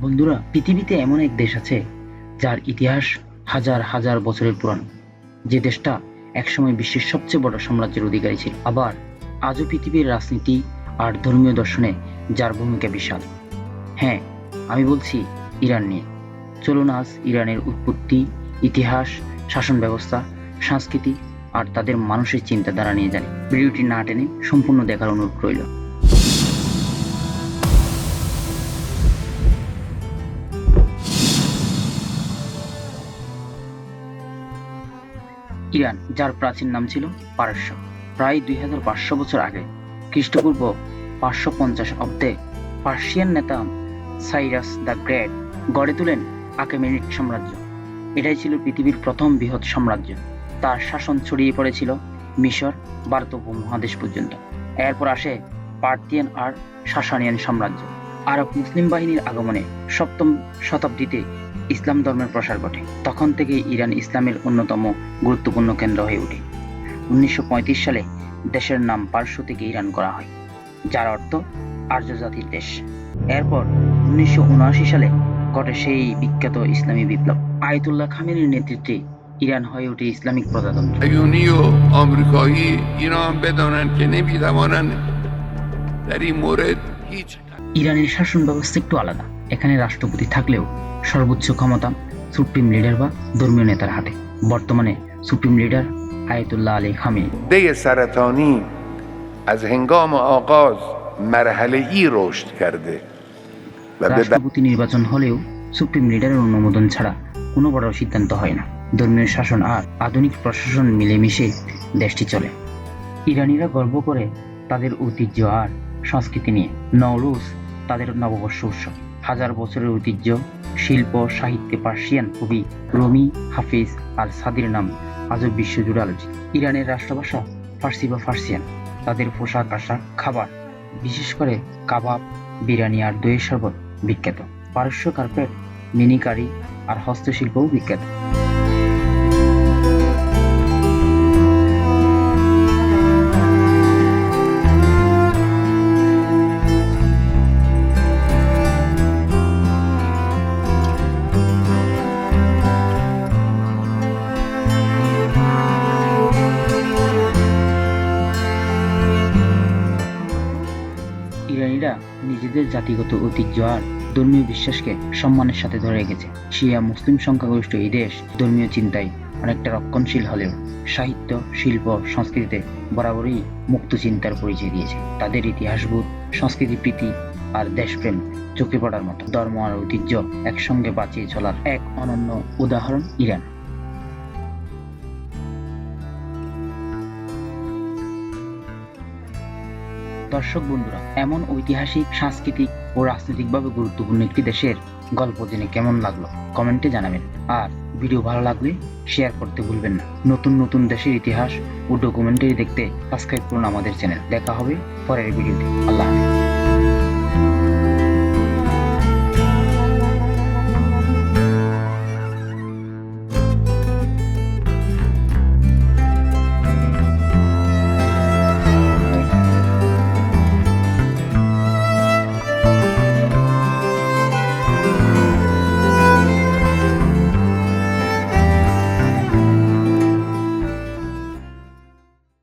বন্ধুরা, পৃথিবীতে এমন এক দেশ আছে যার ইতিহাস হাজার হাজার বছরের পুরানো। যে দেশটা একসময় বিশ্বের সবচেয়ে বড় সাম্রাজ্যের অধিকারী ছিল, আবার আজও পৃথিবীর রাজনীতি আর ধর্মীয় দর্শনে যার ভূমিকা বিশাল। হ্যাঁ, আমি বলছি ইরান নিয়ে। চলুন আজ ইরানের উৎপত্তি, ইতিহাস, শাসন ব্যবস্থা, সংস্কৃতি আর তাদের মানুষের চিন্তাধারা নিয়ে জানি। ভিডিওটি না টেনে সম্পূর্ণ দেখার অনুরোধ রইল। ইরান, যার প্রাচীন নাম ছিল পারস্য, প্রায় 2500 বছর আগে খ্রিস্টপূর্ব 550 অব্দে পার্সিয়ান নেতা সাইরাস দ্য গ্রেট গড়ে তোলেন আকেমেনিড সাম্রাজ্য। এটাই ছিল পৃথিবীর প্রথম বৃহৎ সাম্রাজ্য। তার শাসন ছড়িয়ে পড়েছিল মিশর, ভারত উপমহাদেশ পর্যন্ত। এরপর আসে পার্থিয়ান আর সাসানিয়ান সাম্রাজ্য। আরব মুসলিম বাহিনীর আগমনে 7ম শতাব্দীতে ইসলাম ধর্মের প্রসার ঘটে। তখন থেকে ইরান ইসলামের অন্যতম গুরুত্বপূর্ণ কেন্দ্র হয়ে ওঠে। 1935 সালে দেশের নাম পারস্য থেকে ইরান করা হয়, যার অর্থ আর্য জাতির দেশ। এরপর 1979 সালে ঘটে সেই বিখ্যাত ইসলামী বিপ্লব। আয়াতুল্লাহ খামেনির নেতৃত্বে ইরান হয়ে ওঠে ইসলামিক প্রজাতন্ত্র। صهیونی و آمریکایی اینا هم بدانند که نمیتوانند در این مورد هیچ ইরানের শাসন ব্যবস্থা একটু আলাদা। এখানে রাষ্ট্রপতি থাকলেও সর্বোচ্চ ক্ষমতা সুপ্রিম লিডার বা ধর্মীয় নেতার হাতে। বর্তমানে supreme leader Ayatollah Ali Khamenei. ده سرطانی از هنگام آغاز مرحله‌ای رشد کرده و به রাষ্ট্রপতি নির্বাচন হলেও সুপ্রিম লিডারের অনুমোদন ছাড়া কোনো বড় সিদ্ধান্ত হয় না। ধর্মীয় শাসন আর আধুনিক প্রশাসন মিলেমিশে দেশটি চলে। ইরানিরা গর্ব করে তাদের ঐতিহ্য আর সংস্কৃতি নিয়ে। নওরোজ তাদের নববর্ষ উৎসব। হাজার বছরের ঐতিহ্য, শিল্প, সাহিত্যে পার্সিয়ান কবি রুমি, হাফিজ আর সাদির নাম আজও বিশ্বজুড়ে আলোচিত। ইরানের রাষ্ট্রভাষা ফার্সি বা ফার্সিয়ান। তাদের পোশাক আশাক, খাবার, বিশেষ করে কাবাব, বিরিয়ানি আর দইয়ের শরবত বিখ্যাত। পারস্য কার্পেট, মিনিকারি আর হস্তশিল্পও বিখ্যাত। ইরানিরা নিজেদের জাতিগত ঐতিহ্য আর ধর্মীয় বিশ্বাসকে সম্মানের সাথে ধরে রেখেছে। শিয়া মুসলিম সংখ্যাগরিষ্ঠ এই দেশ ধর্মীয় চিন্তায় অনেকটা রক্ষণশীল হলেও সাহিত্য, শিল্প, সংস্কৃতিতে বরাবরই মুক্ত চিন্তার পরিচয় দিয়েছে। তাদের ইতিহাসবোধ, সংস্কৃতি প্রীতি আর দেশপ্রেম চোখে পড়ার মতো। ধর্ম আর ঐতিহ্য একসঙ্গে বাঁচিয়ে চলার এক অনন্য উদাহরণ ইরান। দর্শক বন্ধুরা, এমন ঐতিহাসিক, সাংস্কৃতিক ও রাজনৈতিকভাবে গুরুত্বপূর্ণ একটি দেশের গল্প জেনে কেমন লাগলো কমেন্টে জানাবেন। আর ভিডিও ভালো লাগলে শেয়ার করতে ভুলবেন না। নতুন নতুন দেশের ইতিহাস ও ডকুমেন্টারি দেখতে সাবস্ক্রাইব করুন আমাদের চ্যানেল। দেখা হবে পরের ভিডিওতে। আল্লাহ হাফেজ।